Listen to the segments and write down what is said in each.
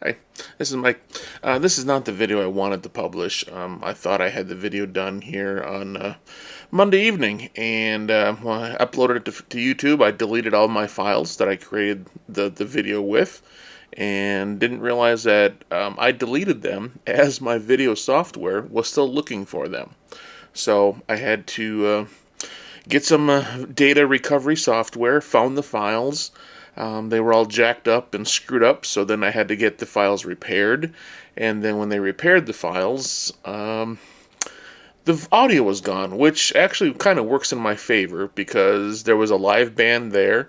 Hi, this is not the video I wanted to publish. I thought I had the video done here on Monday evening, and when I uploaded it to YouTube, I deleted all my files that I created the video with, and didn't realize that I deleted them as my video software was still looking for them. So I had to get some data recovery software, found the files. They were all jacked up and screwed up, so then I had to get the files repaired. And then when they repaired the files, the audio was gone, which actually kind of works in my favor because there was a live band there,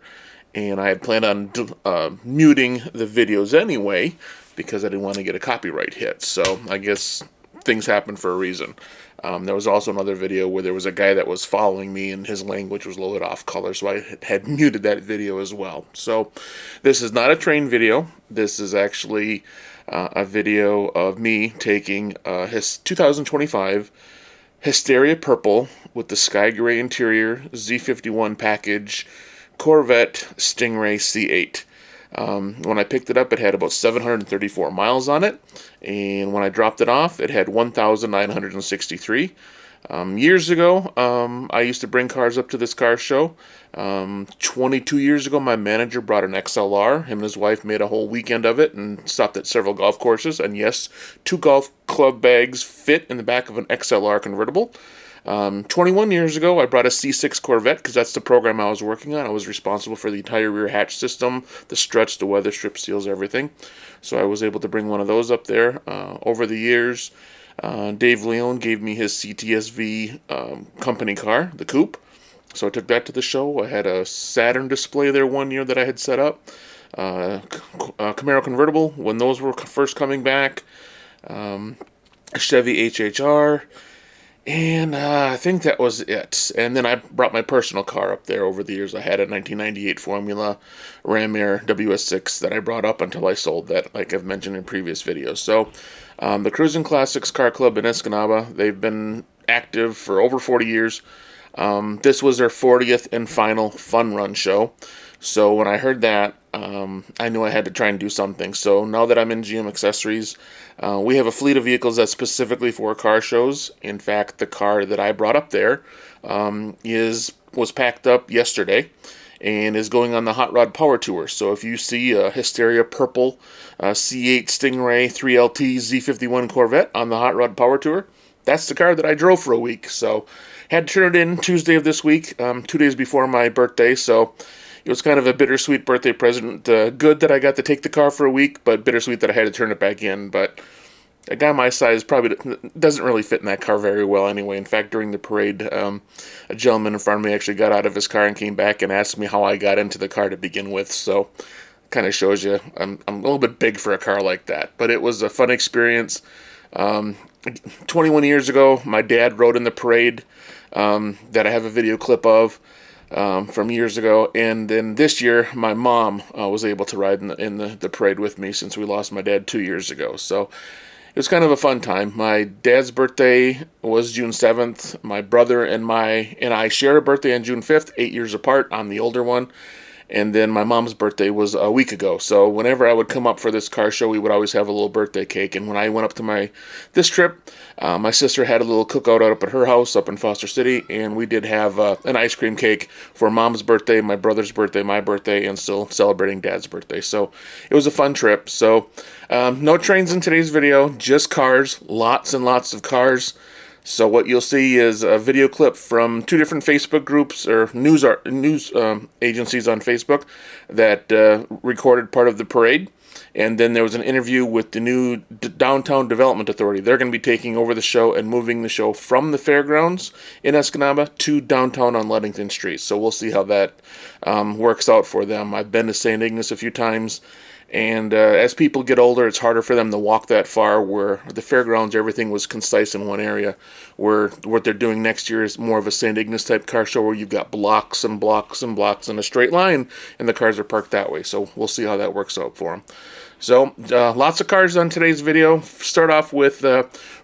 and I had planned on muting the videos anyway because I didn't want to get a copyright hit. So I guess things happen for a reason. There was also another video where there was a guy that was following me and his language was a little bit off color, so I had muted that video as well. So this is not a train video. This is actually a video of me taking his 2025 Hysteria Purple with the sky gray interior Z51 package Corvette Stingray C8. When I picked it up, it had about 734 miles on it, and when I dropped it off, it had 1,963. Years ago, I used to bring cars up to this car show. 22 years ago, my manager brought an XLR. Him and his wife made a whole weekend of it and stopped at several golf courses, and yes, 2 golf club bags fit in the back of an XLR convertible. 21 years ago, I brought a C6 Corvette because that's the program I was working on. I was responsible for the entire rear hatch system, the struts, the weather strip seals, everything. So I was able to bring one of those up there. Over the years, Dave Leone gave me his CTS-V company car, the Coupe. So I took that to the show. I had a Saturn display there one year that I had set up. Camaro Convertible, when those were first coming back. Chevy HHR. And I think that was it. And then I brought my personal car up there over the years. I had a 1998 Formula Ram Air WS6 that I brought up until I sold that, like I've mentioned in previous videos. So the Krusin Classics Car Club in Escanaba, they've been active for over 40 years. This was their 40th and final fun run show. So when I heard that, I knew I had to try and do something. So now that I'm in GM Accessories, we have a fleet of vehicles that's specifically for car shows. In fact, the car that I brought up there was packed up yesterday and is going on the Hot Rod Power Tour. So if you see a Hysteria Purple C8 Stingray 3LT Z51 Corvette on the Hot Rod Power Tour, that's the car that I drove for a week. So had to turn it in Tuesday of this week, 2 days before my birthday. So it was kind of a bittersweet birthday present. Good that I got to take the car for a week, but bittersweet that I had to turn it back in. But a guy my size probably doesn't really fit in that car very well anyway. In fact, during the parade, a gentleman in front of me actually got out of his car and came back and asked me how I got into the car to begin with. So kind of shows you I'm a little bit big for a car like that. But it was a fun experience. 21 years ago, my dad rode in the parade that I have a video clip of. From years ago, and then this year my mom was able to ride in the parade with me since we lost my dad 2 years ago. So it was kind of a fun time. My dad's birthday was June 7th. My brother and I share a birthday on June 5th, 8 years apart. I'm the older one. And then my mom's birthday was a week ago. So whenever I would come up for this car show, we would always have a little birthday cake. And when I went up to this trip, my sister had a little cookout out up at her house up in Foster City. And we did have an ice cream cake for mom's birthday, my brother's birthday, my birthday, and still celebrating dad's birthday. So it was a fun trip. So no trains in today's video, just cars, lots and lots of cars. So what you'll see is a video clip from 2 different Facebook groups or news agencies on Facebook that recorded part of the parade. And then there was an interview with the new Downtown Development Authority. They're going to be taking over the show and moving the show from the fairgrounds in Escanaba to downtown on Ludington Street. So we'll see how that works out for them. I've been to St. Ignace a few times. And as people get older, it's harder for them to walk that far, where the fairgrounds, everything was concise in one area, where what they're doing next year is more of a St. Ignace type car show where you've got blocks and blocks and blocks in a straight line, and the cars are parked that way. So we'll see how that works out for them. So lots of cars on today's video. Start off with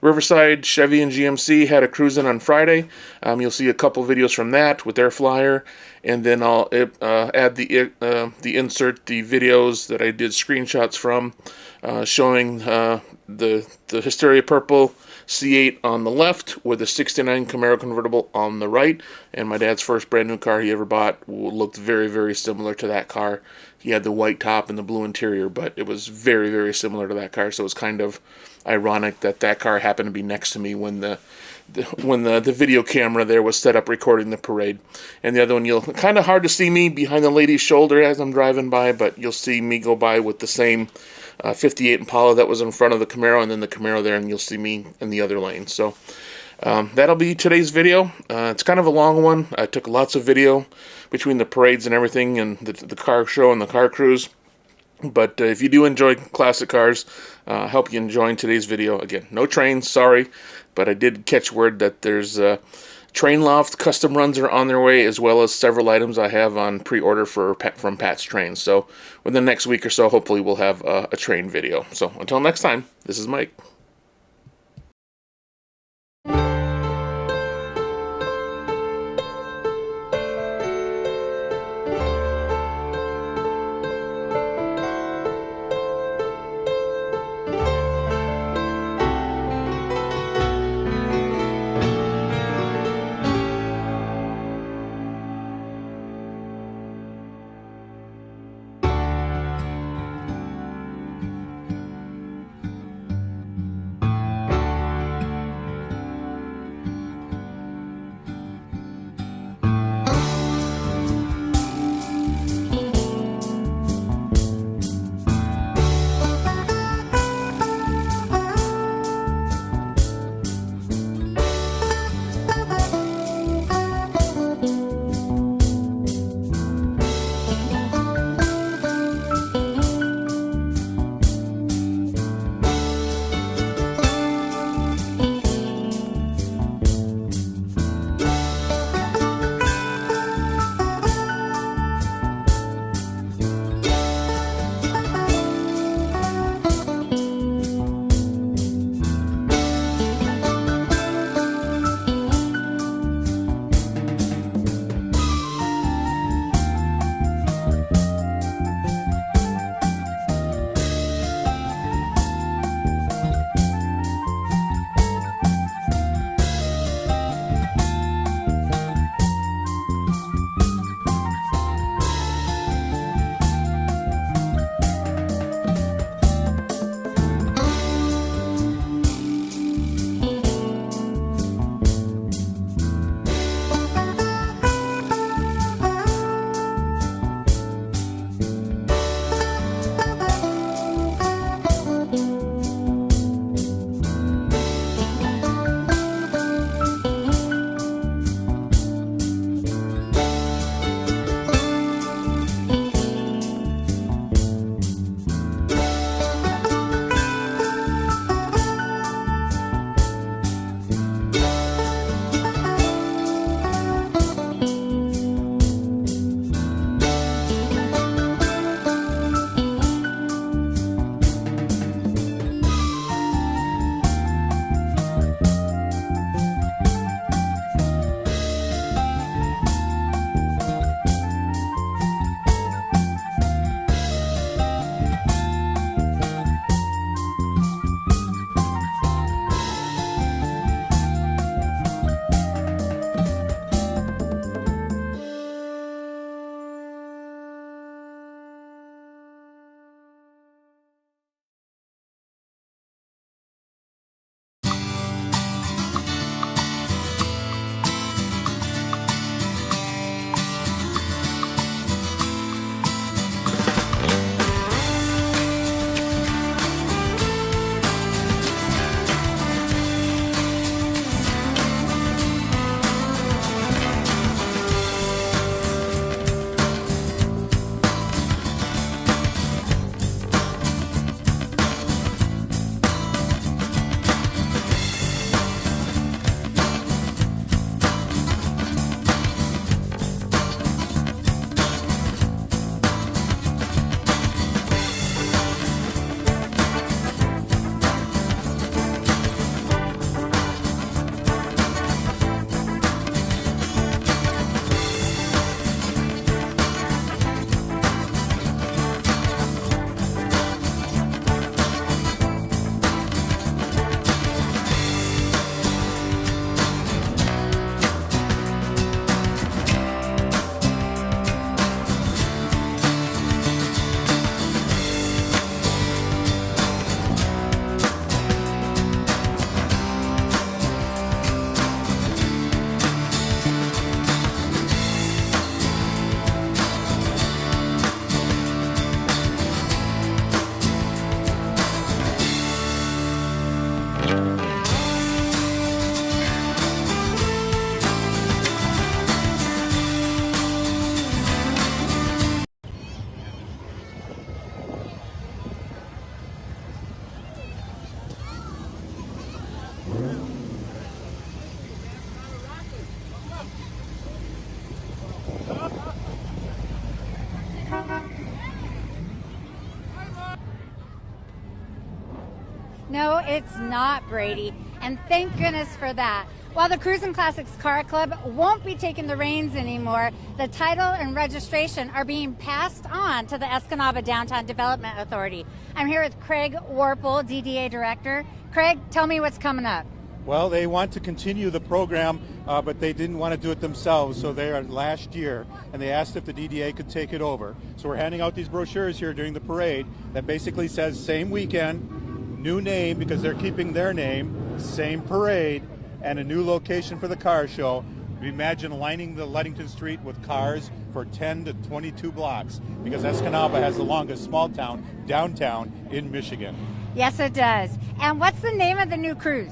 Riverside, Chevy, and GMC had a Krusin on Friday. You'll see a couple videos from that with their flyer, and then I'll add the insert the videos that I did screenshots from showing the Hysteria Purple C8 on the left with the '69 Camaro Convertible on the right. And my dad's first brand new car he ever bought looked very, very similar to that car. He had the white top and the blue interior, but it was very, very similar to that car. So it was kind of ironic that that car happened to be next to me when the video camera there was set up recording the parade. And the other one, you'll kind of hard to see me behind the lady's shoulder as I'm driving by, but you'll see me go by with the same 58 Impala that was in front of the Camaro, and then the Camaro there, and you'll see me in the other lane. So that'll be today's video. It's kind of a long one. I took lots of video between the parades and everything, and the car show and the car cruise. But if you do enjoy classic cars, I hope you enjoyed today's video. Again, no trains, sorry, but I did catch word that there's train loft custom runs are on their way, as well as several items I have on pre-order from Pat's Trains. So within the next week or so, hopefully we'll have a train video. So until next time, this is Mike. No, it's not, Brady, and thank goodness for that. While the Krusin Classics Car Club won't be taking the reins anymore, the title and registration are being passed on to the Escanaba Downtown Development Authority. I'm here with Craig Warple, DDA Director. Craig, tell me what's coming up. Well, they want to continue the program, but they didn't want to do it themselves, so they are last year, and they asked if the DDA could take it over. So we're handing out these brochures here during the parade that basically says same weekend, new name because they're keeping their name, same parade, and a new location for the car show. Imagine lining the Ludington Street with cars for 10 to 22 blocks because Escanaba has the longest small town downtown in Michigan. Yes, it does. And what's the name of the new cruise?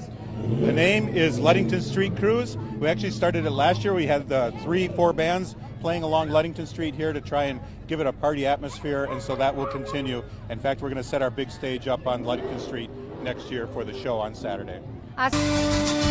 The name is Ludington Street Cruise. We actually started it last year. We had the 3-4 bands playing along Ludington Street here to try and give it a party atmosphere, and so that will continue. In fact, we're going to set our big stage up on Ludington Street next year for the show on Saturday. Awesome.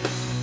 you.